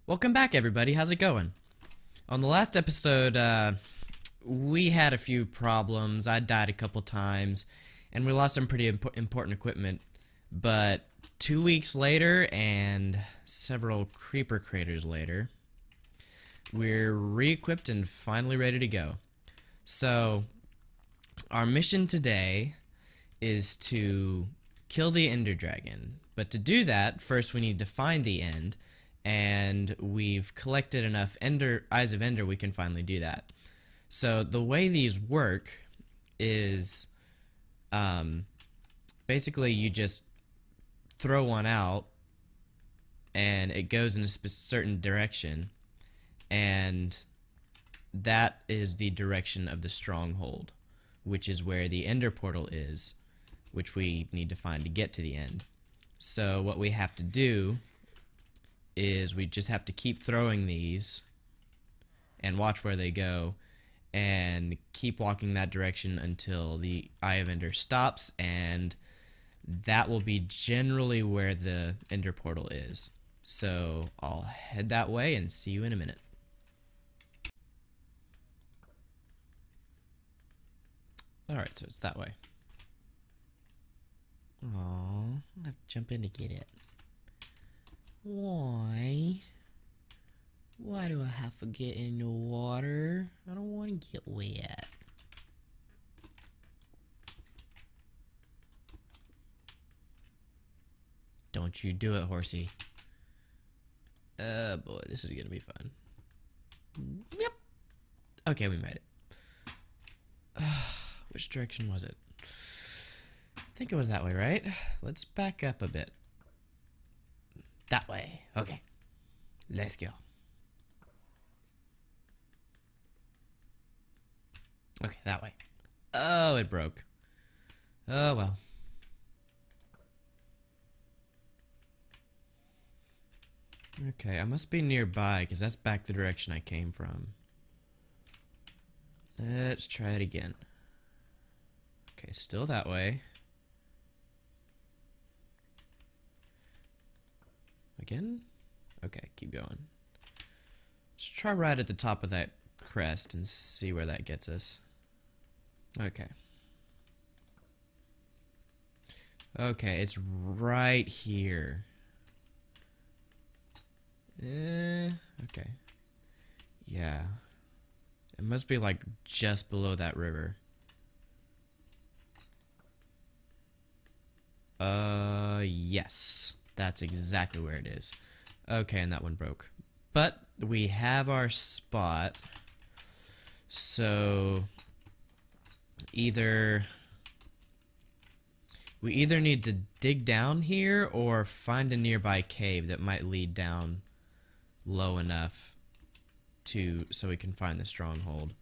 Welcome back, everybody. How's it going? On the last episode, we had a few problems. I died a couple times, and we lost some pretty important equipment. But 2 weeks later, and several creeper craters later, we're re-equipped and finally ready to go. So, our mission today is to kill the Ender Dragon. But to do that, first we need to find the end. And we've collected enough Eyes of Ender, we can finally do that. So the way these work is basically you just throw one out and it goes in a certain direction, and that is the direction of the stronghold, which is where the Ender portal is, which we need to find to get to the end. So what we have to do is we just have to keep throwing these and watch where they go and keep walking that direction until the Eye of Ender stops, and that will be generally where the Ender portal is. So I'll head that way and see you in a minute. Alright, so it's that way. Aww, I have to jump in to get it. Why? Why do I have to get in the water? I don't want to get wet. Don't you do it, horsey. Boy, this is gonna be fun. Yep. Okay, we made it. Which direction was it? I think it was that way, right? Let's back up a bit. That way. Okay. Let's go. Okay, that way. Oh, it broke. Oh, well. Okay, I must be nearby, because that's back the direction I came from. Let's try it again. Okay, still that way. Again? Okay, keep going. Let's try right at the top of that crest and see where that gets us. Okay. Okay, it's right here. Okay. Yeah. It must be like just below that river. Yes. That's exactly where it is. Okay, and that one broke. But we have our spot. So we either need to dig down here or find a nearby cave that might lead down low enough so we can find the stronghold.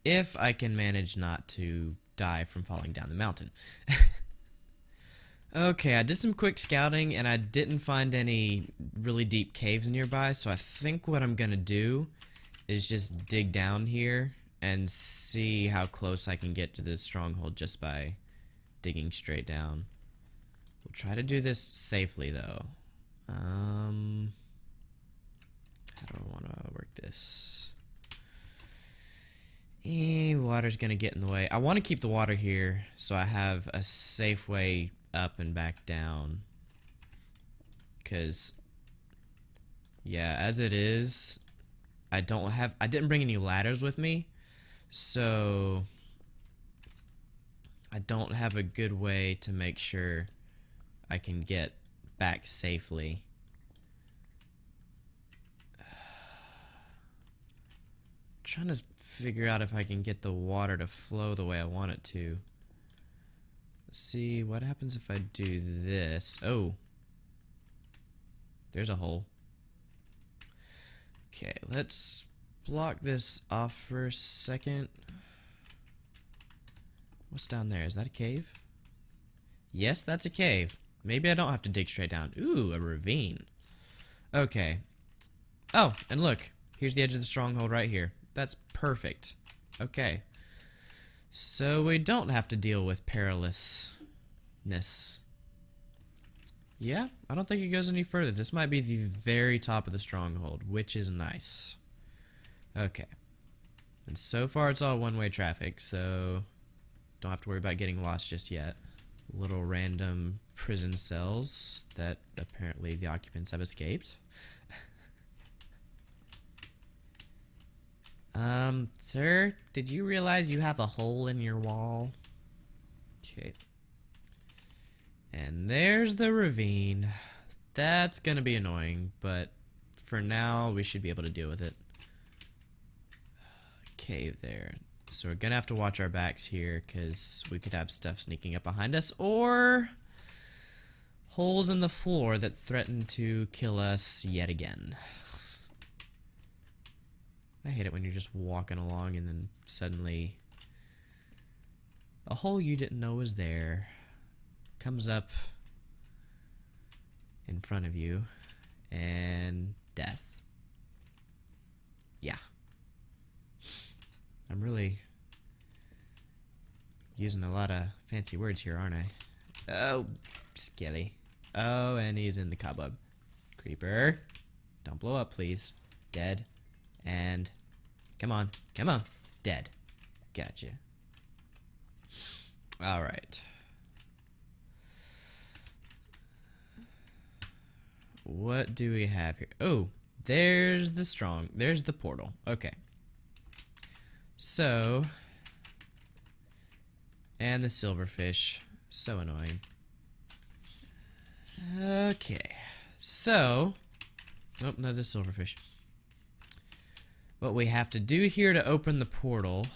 If I can manage not to die from falling down the mountain. Okay, I did some quick scouting and I didn't find any really deep caves nearby, so I think what I'm gonna do is just dig down here and see how close I can get to the stronghold just by digging straight down. We'll try to do this safely though. How do I want to work this? Water's gonna get in the way. I want to keep the water here so I have a safe way up and back down, because yeah, as it is, I didn't bring any ladders with me, so I don't have a good way to make sure I can get back safely. Trying to figure out if I can get the water to flow the way I want it to. Let's see, what happens if I do this? Oh. There's a hole. Okay, let's block this off for a second. What's down there? Is that a cave? Yes, that's a cave. Maybe I don't have to dig straight down. Ooh, a ravine. Okay. Oh, and look. Here's the edge of the stronghold right here. That's perfect. Okay. So we don't have to deal with perilousness. Yeah, I don't think it goes any further. This might be the very top of the stronghold, which is nice. Okay. And so far it's all one-way traffic, so don't have to worry about getting lost just yet. Little random prison cells that apparently the occupants have escaped. Sir, did you realize you have a hole in your wall? Okay. And there's the ravine. That's gonna be annoying, but for now we should be able to deal with it. Cave there. So we're gonna have to watch our backs here, because we could have stuff sneaking up behind us, or holes in the floor that threaten to kill us yet again. I hate it when you're just walking along and then suddenly a hole you didn't know was there comes up in front of you, and death. Yeah. I'm really using a lot of fancy words here, aren't I? Oh, Skelly. Oh, and he's in the cobweb. Creeper. Don't blow up, please. Dead. And come on. Come on. Dead. Gotcha. Alright. What do we have here? Oh, there's the portal. Okay. So, and the silverfish. So annoying. Okay. So, oh, another silverfish. What we have to do here to open the portal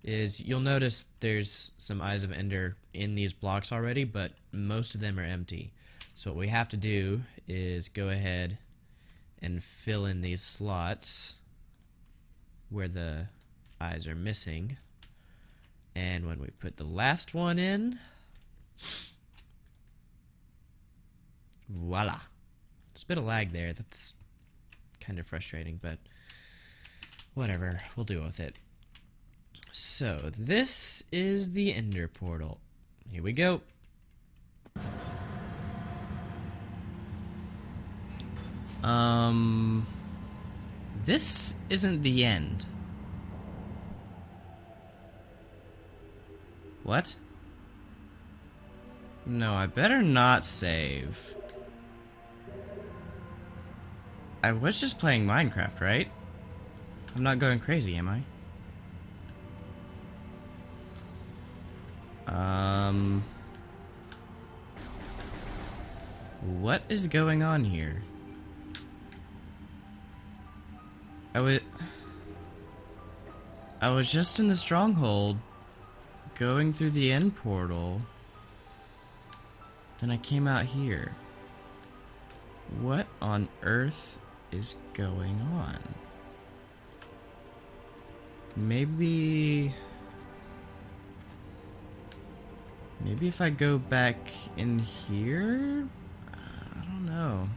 is, you'll notice there's some Eyes of Ender in these blocks already, but most of them are empty. So what we have to do is go ahead and fill in these slots where the eyes are missing. And when we put the last one in, voila. There's a bit of lag there. That's kind of frustrating, but whatever. We'll deal with it. So, this is the Ender Portal. Here we go. This isn't the end. What? No, I better not save. I was just playing Minecraft, right? I'm not going crazy, am I? What is going on here? I was just in the stronghold, going through the end portal. Then I came out here. What on earth is going on? Maybe if I go back in here? I don't know.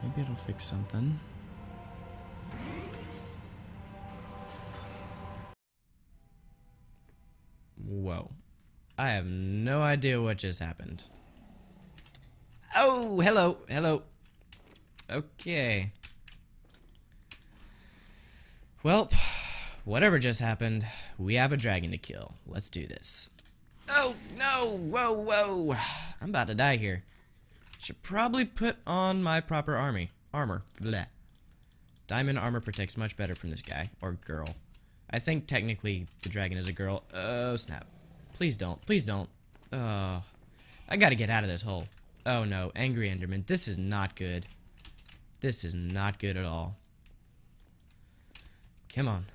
Maybe it'll fix something. Whoa. I have no idea what just happened. Oh, hello, hello. Okay. Well, whatever just happened, we have a dragon to kill. Let's do this. Oh, no! Whoa, whoa! I'm about to die here. Should probably put on my proper armor. Bleh. Diamond armor protects much better from this guy. Or girl. I think technically the dragon is a girl. Oh, snap. Please don't. Please don't. Oh. I gotta get out of this hole. Oh, no. Angry Enderman. This is not good. This is not good at all. Come on.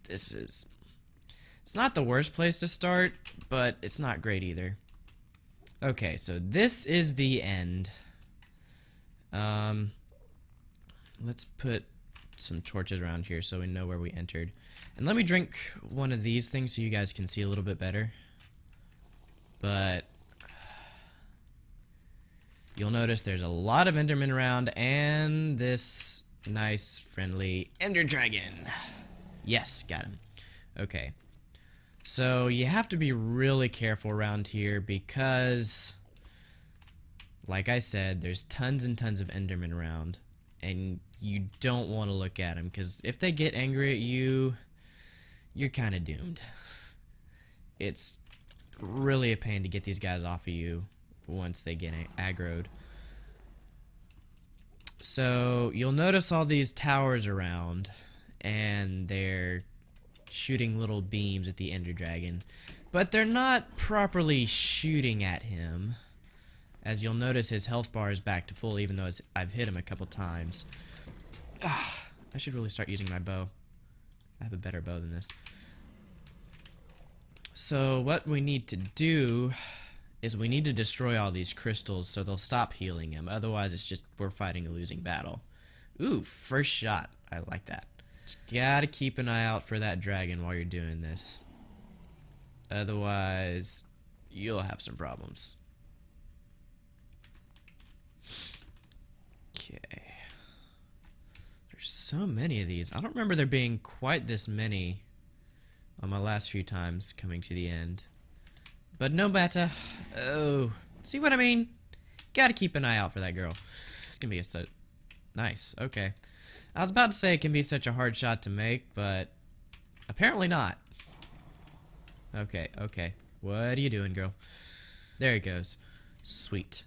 This is... It's not the worst place to start, but it's not great either. Okay, so this is the end. Let's put some torches around here so we know where we entered. And let me drink one of these things so you guys can see a little bit better. But you'll notice there's a lot of Endermen around and this nice, friendly Ender Dragon. Yes, got him. Okay. So you have to be really careful around here because like I said, there's tons and tons of Endermen around, and you don't want to look at them, because if they get angry at you, you're kind of doomed. It's really a pain to get these guys off of you once they get aggroed. So you'll notice all these towers around, and they're shooting little beams at the Ender Dragon, but they're not properly shooting at him. As you'll notice, his health bar is back to full, even though I've hit him a couple times. I should really start using my bow. I have a better bow than this. So what we need to do is we need to destroy all these crystals so they'll stop healing him. Otherwise, it's just we're fighting a losing battle. Ooh, first shot. I like that. Just gotta keep an eye out for that dragon while you're doing this. Otherwise, you'll have some problems. Okay. There's so many of these. I don't remember there being quite this many on my last few times coming to the end. But no matter. Oh. See what I mean? Gotta keep an eye out for that girl. This can be so nice. Okay. I was about to say it can be such a hard shot to make, but apparently not. Okay, okay. What are you doing, girl? There it goes. Sweet.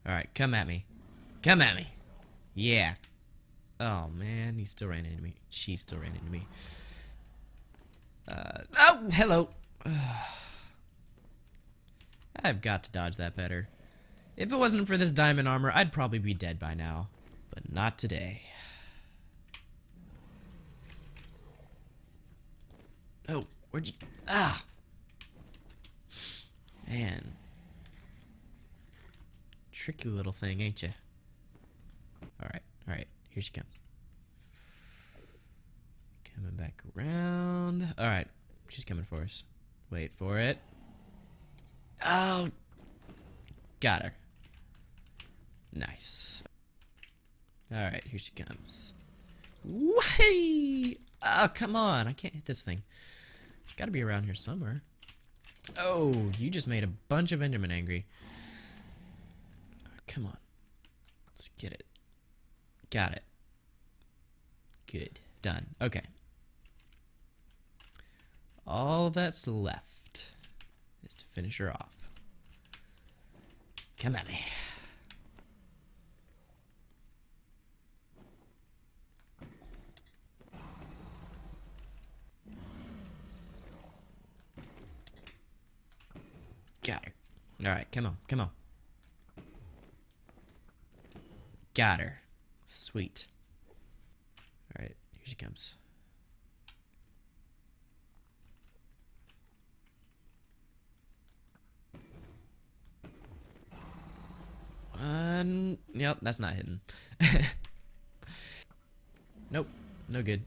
Alright, come at me. Come at me. Yeah. Oh, man. He still ran into me. She still ran into me. Oh, hello. I've got to dodge that better. If it wasn't for this diamond armor, I'd probably be dead by now. But not today. Oh, where'd you... Ah! Man. Tricky little thing, ain't you? Alright, alright. Here she comes. Coming back around. Alright. She's coming for us. Wait for it. Oh! Got her. Nice. Alright, here she comes. Whee! Oh, come on. I can't hit this thing. Gotta be around here somewhere. Oh, you just made a bunch of Endermen angry. Come on. Let's get it. Got it. Good. Done. Okay. All that's left is to finish her off. Come at me. Got her. Alright, come on, come on. Got her. Sweet. Alright, here she comes. Yep, that's not hidden. Nope, no good.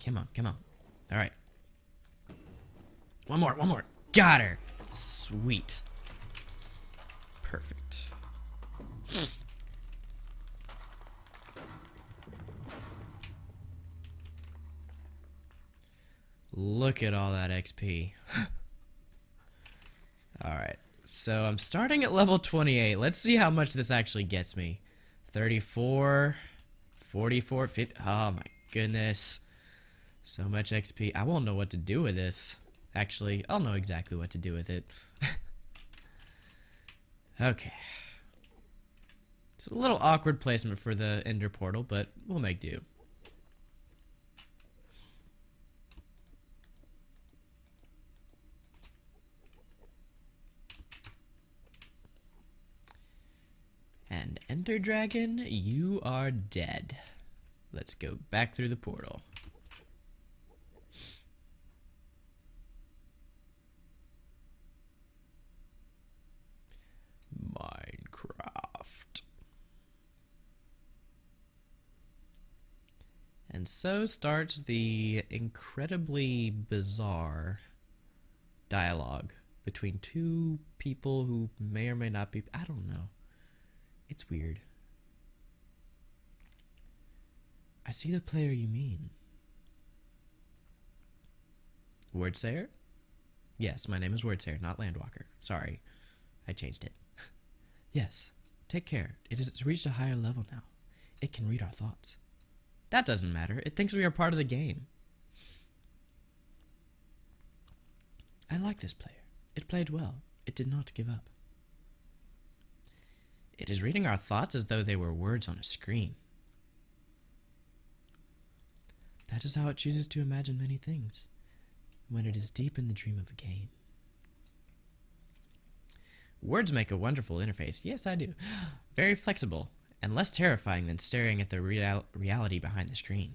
Come on, come on. Alright. One more, one more. Got her. Sweet. Perfect. Look at all that XP. Alright. So I'm starting at level 28. Let's see how much this actually gets me. 34, 44, 50. Oh my goodness. So much XP. I won't know what to do with this. Actually, I'll know exactly what to do with it. Okay. It's a little awkward placement for the Ender portal, but we'll make do. And Ender Dragon, you are dead. Let's go back through the portal. Minecraft. And so starts the incredibly bizarre dialogue between two people who may or may not be... I don't know. It's weird. I see the player you mean. Wordsayer? Yes, my name is Wordsayer, not Landwalker. Sorry, I changed it. Yes, take care. It has reached a higher level now. It can read our thoughts. That doesn't matter. It thinks we are part of the game. I like this player. It played well. It did not give up. It is reading our thoughts as though they were words on a screen. That is how it chooses to imagine many things, when it is deep in the dream of a game. Words make a wonderful interface. Yes, I do. Very flexible, and less terrifying than staring at the reality behind the screen.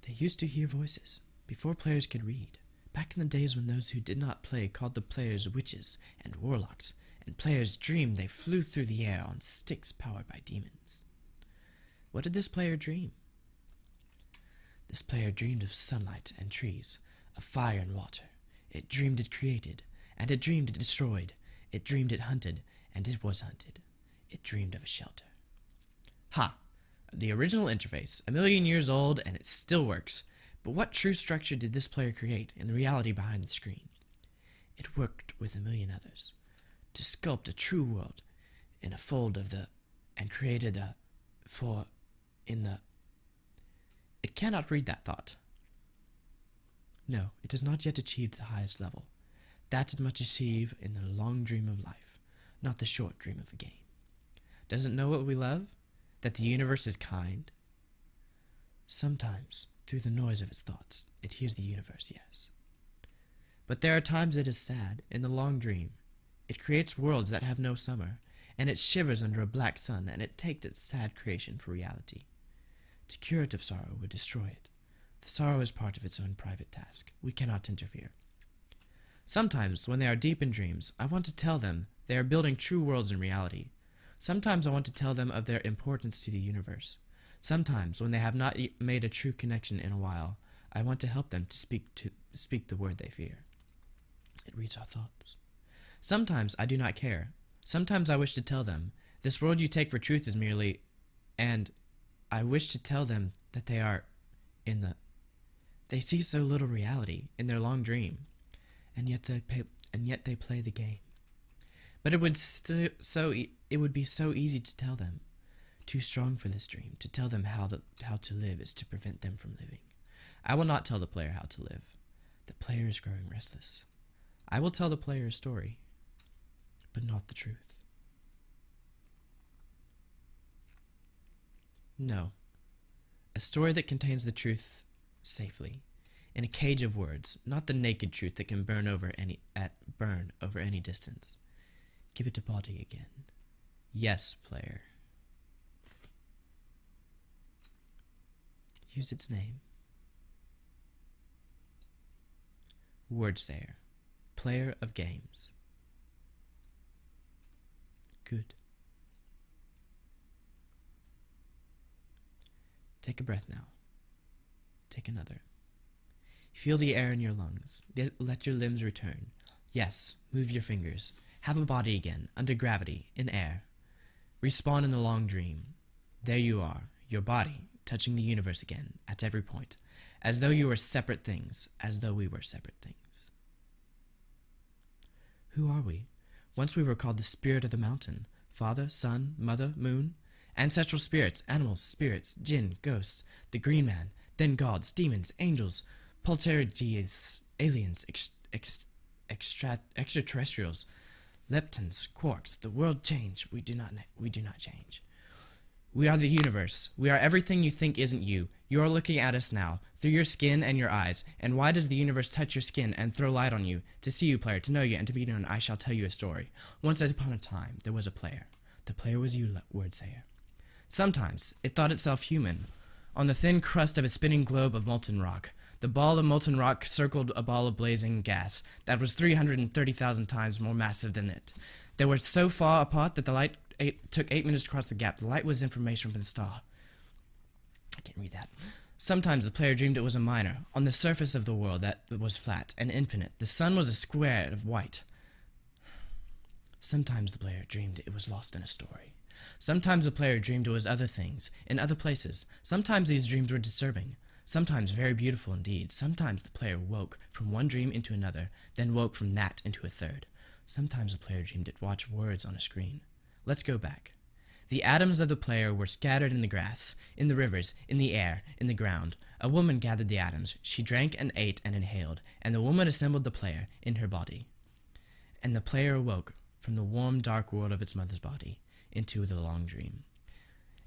They used to hear voices, before players could read, back in the days when those who did not play called the players witches and warlocks, and players dreamed they flew through the air on sticks powered by demons. What did this player dream? This player dreamed of sunlight and trees, of fire and water. It dreamed it created, and it dreamed it destroyed. It dreamed it hunted, and it was hunted. It dreamed of a shelter. Ha! The original interface, 1,000,000 years old, and it still works. But what true structure did this player create in the reality behind the screen? It worked with 1,000,000 others to sculpt a true world in a fold of the, and created a, for, in the. It cannot read that thought. No, it has not yet achieved the highest level. That it must achieve in the long dream of life, not the short dream of a game. Does it know what we love? That the universe is kind? Sometimes, through the noise of its thoughts, it hears the universe, yes. But there are times it is sad, in the long dream. It creates worlds that have no summer, and it shivers under a black sun, and it takes its sad creation for reality. To cure it of sorrow would destroy it. The sorrow is part of its own private task. We cannot interfere. Sometimes, when they are deep in dreams, I want to tell them they are building true worlds in reality. Sometimes I want to tell them of their importance to the universe. Sometimes, when they have not made a true connection in a while, I want to help them to speak the word they fear. It reads our thoughts. Sometimes I do not care. Sometimes I wish to tell them, this world you take for truth is merely, and I wish to tell them that they are in the. They see so little reality in their long dream, and yet they play the game. But it would be so easy to tell them, too strong for this dream. To tell them how to live is to prevent them from living. I will not tell the player how to live. The player is growing restless. I will tell the player a story, but not the truth. No, a story that contains the truth safely, in a cage of words, not the naked truth that can burn over any distance. Give it a body again. Yes, player. Use its name. Wordsayer, player of games. Good. Take a breath now. Take another. Feel the air in your lungs. Let your limbs return. Yes, move your fingers. Have a body again, under gravity, in air. Respawn in the long dream. There you are, your body, touching the universe again, at every point, as though you were separate things, as though we were separate things. Who are we? Once we were called the spirit of the mountain, father, sun, mother, moon, ancestral spirits, animals, spirits, jinn, ghosts, the green man, then gods, demons, angels, poltergeists, aliens, extraterrestrials, leptons, quarks. The world changed. We do not change. We are the universe. We are everything you think isn't you. You are looking at us now, through your skin and your eyes. And why does the universe touch your skin and throw light on you? To see you, player, to know you, and to be known, I shall tell you a story. Once upon a time, there was a player. The player was you, Wordsayer. Sometimes, it thought itself human. On the thin crust of a spinning globe of molten rock, the ball of molten rock circled a ball of blazing gas that was 330,000 times more massive than it. They were so far apart that the light took 8 minutes to cross the gap. The light was information from the star. I can't read that. Sometimes the player dreamed it was a miner, on the surface of the world that was flat and infinite. The sun was a square of white. Sometimes the player dreamed it was lost in a story. Sometimes the player dreamed it was other things, in other places. Sometimes these dreams were disturbing, sometimes very beautiful indeed. Sometimes the player woke from one dream into another, then woke from that into a third. Sometimes the player dreamed it watched words on a screen. Let's go back. The atoms of the player were scattered in the grass, in the rivers, in the air, in the ground. A woman gathered the atoms. She drank and ate and inhaled, and the woman assembled the player in her body. And the player awoke from the warm, dark world of its mother's body into the long dream.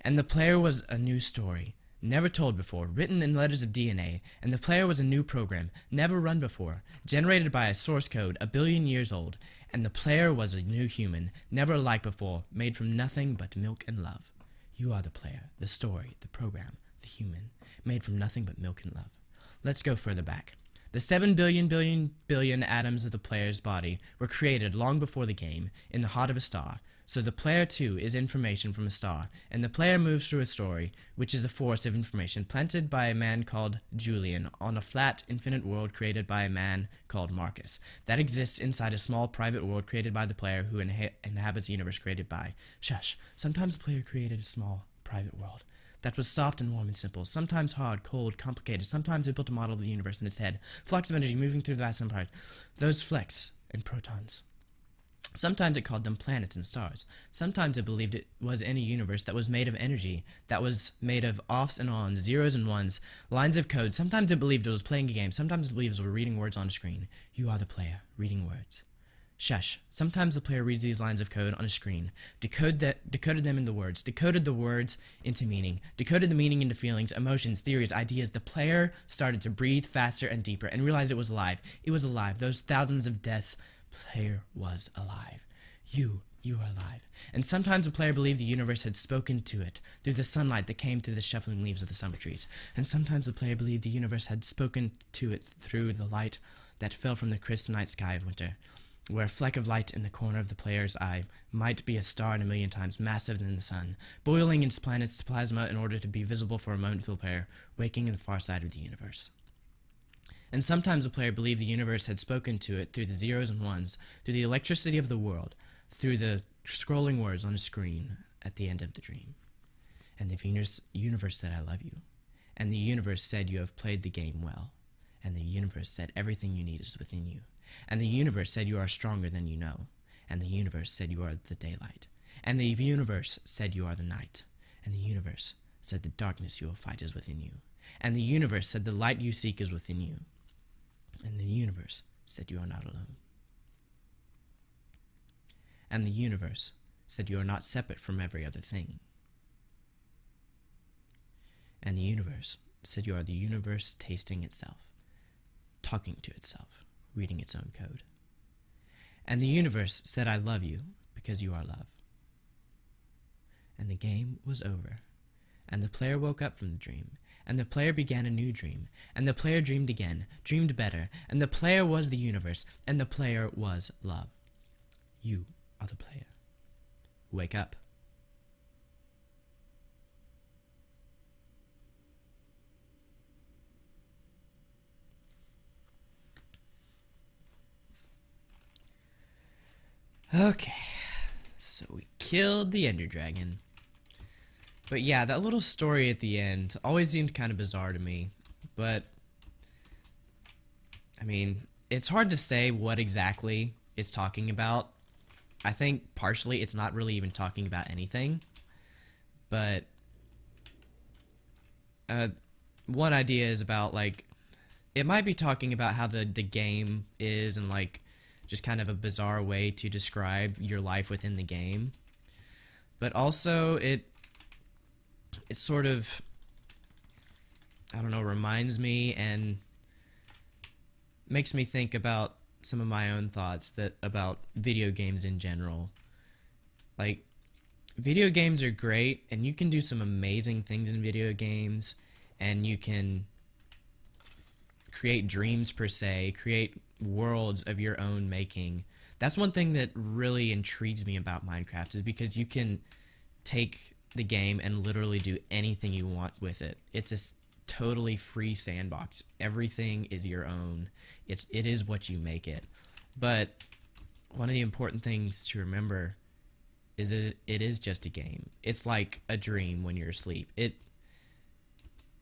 And the player was a new story, never told before, written in letters of DNA, and the player was a new program, never run before, generated by a source code 1 billion years old, and the player was a new human, never like before, made from nothing but milk and love. You are the player, the story, the program, the human, made from nothing but milk and love. Let's go further back. The 7 billion atoms of the player's body were created long before the game, in the heart of a star. So the player, too, is information from a star, and the player moves through a story, which is a force of information planted by a man called Julian on a flat, infinite world created by a man called Marcus, that exists inside a small, private world created by the player who inhabits a universe created by... Shush. Sometimes the player created a small, private world that was soft and warm and simple, sometimes hard, cold, complicated. Sometimes it built a model of the universe in its head, flux of energy moving through the vast empire, those flecks and protons. Sometimes it called them planets and stars. Sometimes it believed it was in a universe that was made of energy, that was made of offs and ons, zeros and ones, lines of code. Sometimes it believed it was playing a game. Sometimes it believed it was reading words on a screen. You are the player, reading words. Shush. Sometimes the player reads these lines of code on a screen, decoded them into words, decoded the words into meaning, decoded the meaning into feelings, emotions, theories, ideas. The player started to breathe faster and deeper and realized it was alive. It was alive. Those thousands of deaths, player was alive. You are alive. And sometimes the player believed the universe had spoken to it through the sunlight that came through the shuffling leaves of the summer trees. And sometimes the player believed the universe had spoken to it through the light that fell from the crisp night sky of winter, where a fleck of light in the corner of the player's eye might be a star 1,000,000 times massive than the sun, boiling its planet's plasma in order to be visible for a moment for the player, waking in the far side of the universe. And sometimes the player believed the universe had spoken to it through the zeros and ones, through the electricity of the world, through the scrolling words on a screen at the end of the dream. And the universe said, I love you. And the universe said, you have played the game well. And the universe said, everything you need is within you. And the universe said, you are stronger than you know. And the universe said, you are the daylight. And the universe said, you are the night. And the universe said, the darkness you will fight is within you. And the universe said, the light you seek is within you. And the universe said, you are not alone. And the universe said, you are not separate from every other thing. And the universe said, you are the universe tasting itself, talking to itself, reading its own code. And the universe said, I love you because you are love. And the game was over. And the player woke up from the dream. And the player began a new dream. And the player dreamed again, dreamed better. And the player was the universe. And the player was love. You are the player. Wake up. Okay, so we killed the Ender Dragon. But yeah, that little story at the end always seemed kind of bizarre to me. But, I mean, it's hard to say what exactly it's talking about. I think partially it's not really even talking about anything. But, one idea is about, like, it might be talking about how the game is and, like, just kind of a bizarre way to describe your life within the game. But also, it sort of, I don't know, reminds me and makes me think about some of my own thoughts about video games in general. Like, video games are great, and you can do some amazing things in video games, and you can create dreams per se, create worlds of your own making. That's one thing that really intrigues me about Minecraft, is because you can take the game and literally do anything you want with it. It's a totally free sandbox. Everything is your own. It is what you make it. But one of the important things to remember is it is just a game. It's like a dream when you're asleep.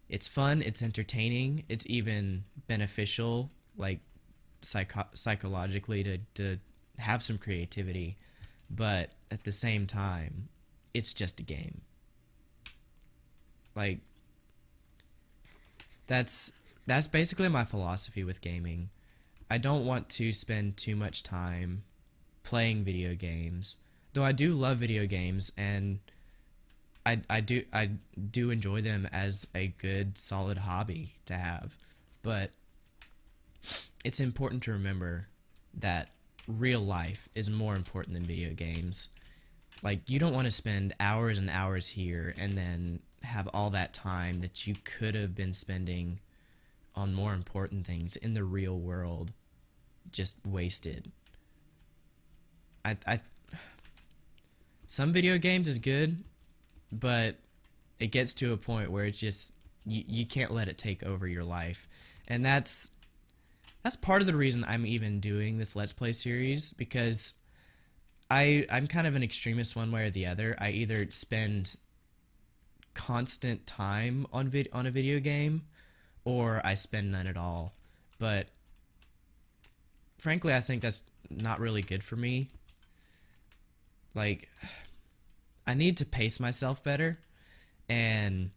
It's fun, it's entertaining, it's even beneficial, like psychologically to have some creativity, but at the same time, it's just a game. Like that's basically my philosophy with gaming. I don't want to spend too much time playing video games, though I do love video games, and I do enjoy them as a good solid hobby to have. But it's important to remember that real life is more important than video games. Like, you don't want to spend hours and hours here and then have all that time that you could have been spending on more important things in the real world just wasted. I some video games is good, but it gets to a point where it's just you can't let it take over your life. And that's part of the reason I'm even doing this Let's Play series, because I'm kind of an extremist one way or the other. I either spend constant time on a video game, or I spend none at all. But frankly, I think that's not really good for me. Like, I need to pace myself better, and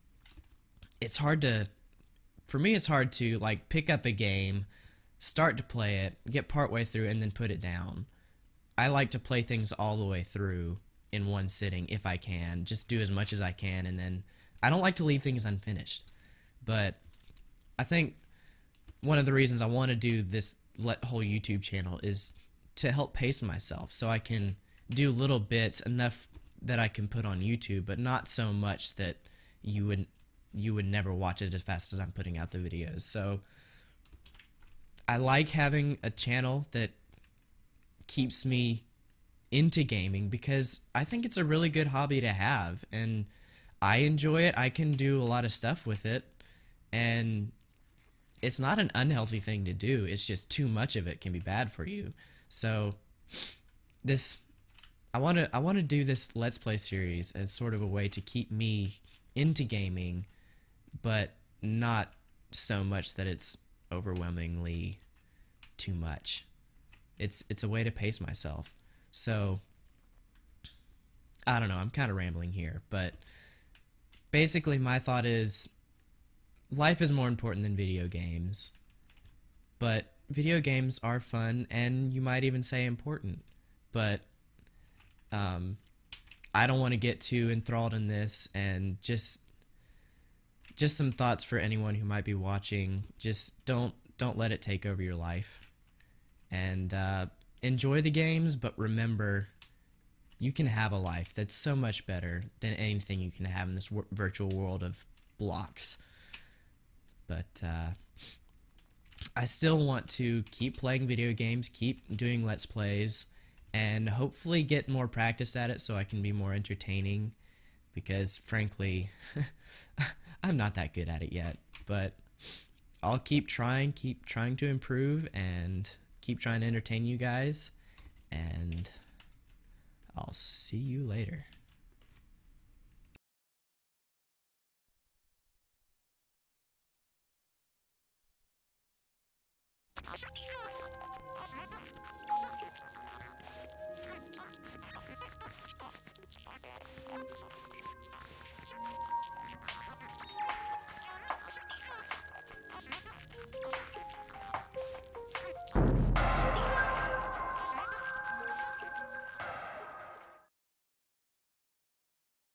it's hard to, for me, it's hard to like pick up a game, start to play it, get partway through, and then put it down. I like to play things all the way through in one sitting if I can, just do as much as I can, and then I don't like to leave things unfinished. But I think one of the reasons I want to do this whole YouTube channel is to help pace myself, so I can do little bits, enough that I can put on YouTube, but not so much that you would never watch it as fast as I'm putting out the videos. So I like having a channel that keeps me into gaming, because I think it's a really good hobby to have, and I enjoy it. I can do a lot of stuff with it, and it's not an unhealthy thing to do. It's just too much of it can be bad for you. So I want to do this Let's Play series as sort of a way to keep me into gaming, but not so much that it's overwhelmingly too much. It's a way to pace myself. So I don't know, I'm kind of rambling here, but basically my thought is life is more important than video games. But video games are fun, and you might even say important. But I don't want to get too enthralled in this, and just some thoughts for anyone who might be watching. Just don't let it take over your life. And enjoy the games, but remember, you can have a life that's so much better than anything you can have in this virtual world of blocks. But I still want to keep playing video games, keep doing Let's Plays, and hopefully get more practice at it so I can be more entertaining, because frankly, I'm not that good at it yet. But I'll keep trying to improve, and keep trying to entertain you guys, and I'll see you later.